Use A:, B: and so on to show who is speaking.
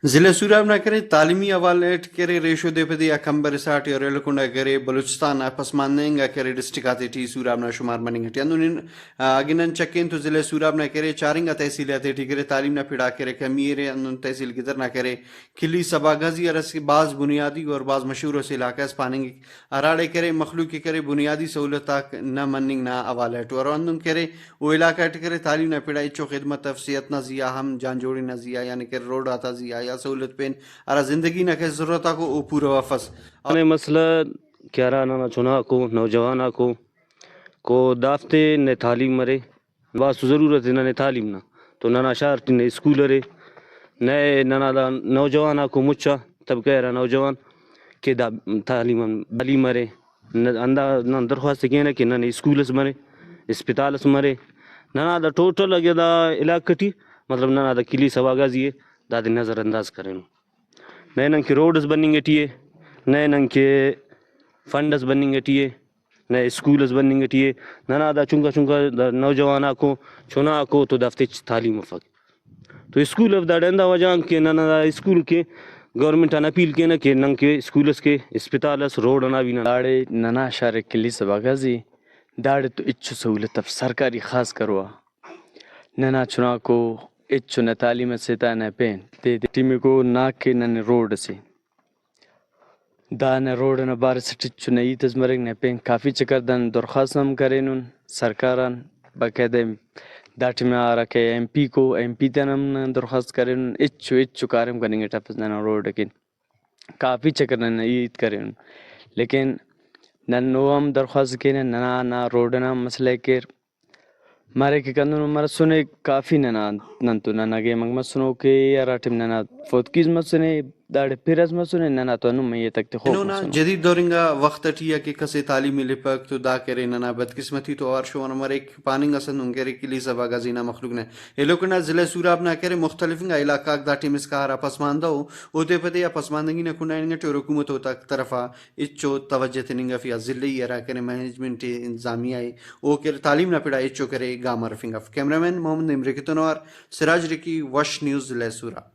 A: ضلع سوراب نہ کرے تعلیمی حوالٹ کرے ریشو دے پدی اکمبر ساٹھ اور ریلکنڈا کرے بلوچستان پسماندنگا کرے ڈسٹرکٹ آتے ٹی سوراب نہ شمار مننگ ہٹی اندون اگنن چکین تو ضلع سوراب نہ کرے چارنگا تحصیلات ٹی کرے تعلیم نہ پھڑا کرے کمیرے اندون تحصیل کدھر نہ کرے کلی سبا غازی اور اس کے بعض بنیادی اور بعض مشہور سے علاقہ اس پاننگ اراڑے کرے مخلوق کے کرے بنیادی سہولت نہ مننگ نہ حوالٹ اور اندون کرے وہ علاقہ کرے تعلیم نہ پھڑا چو خدمت تفسیت نہ زیا ہم جان جوڑی نہ زیا یعنی کہ روڈ آتا زیا یا سہولت پین ارا زندگی نہ کہ ضرورت کو او پورا واپس
B: مسئلہ کیا رہا نا چنا کو نوجوان کو دافتے نے تعلیم مرے بس ضرورت ہے نہ تعلیم نہ تو نہ شہر نے اسکول رے نئے نہ نوجوان کو مچا تب کہہ رہا نوجوان کہ تعلیم مرے نہ درخواست کہنا کہ نہ اسکولس مرے اسپتالس مرے نہ دا ٹوٹل اگے دا علاقہ ٹی مطلب نہ دا کلی سوا گازی داد نظر انداز کریں نئے ننگ کے روڈز بننگ ٹیے نئے ننگ کے فنڈز بننگ ٹیے نئے اسکولز بننگ ٹیے نہ دا چونکا نوجوان کو چنا کو تو دفتے تعلیم افق تو اسکول اف دا ڈندا وجہ کہ نہ دا اسکول کے گورنمنٹ ان اپیل کے نہ کہ ننگ کے اسکولس کے اسپتالس روڈ نہ بھی نہ
C: داڑے ننا شہر کلی سبا گازی داڑے تو اچھو سہولت اب سرکاری خاص کروا ننا چنا کو اچھو نہ تعلیم سے تا نہ پین تے ٹیمی کو نہ کہ نہ روڈ سے دا نہ روڈ نہ بار سٹچو نہ ایتز مرگ نہ پین کافی چکر دن درخواست ہم کرینن سرکاران باقاعدہ دا ٹیم آ کہ ایم پی تنم درخواست کرینن اچھو کارم کریں گے ٹپس نہ روڈ کن کافی چکر نہ ایت کرینن لیکن نو ہم درخواست کینے نہ روڈ نہ مسئلہ کر مارے کہ کندن مر سنے کافی نن تو نہ گے منگ مسنو کہ یار ٹیم نہ فوتکیز مسنے داڑے پیرز مسنے نہ تو نو میں تک خو
A: انہوں نے جدید دورنگا وقت ٹیا کہ کسے تعلیمی لپک تو دا کرے نہ بدقسمتی تو اور شو نمبر ایک پاننگ اسن انگرے کلی سبا گزینہ مخلوق نے ایلوکنا ضلع سوراب نہ کرے مختلف علاقہ دا ٹیم اس کا پسماندہ ہو اوتے پتے یا پسماندگی نہ کنائیں تو حکومت ہوتا طرفا اچو توجہ تنگا فی ضلعی یا کرے مینجمنٹ انتظامیہ او کرے تعلیم نہ پڑا اچو کرے گاما رفنگا کیمرامین محمد نمرے کے تنوار سراج رکی وش نیوز ضلع سوراب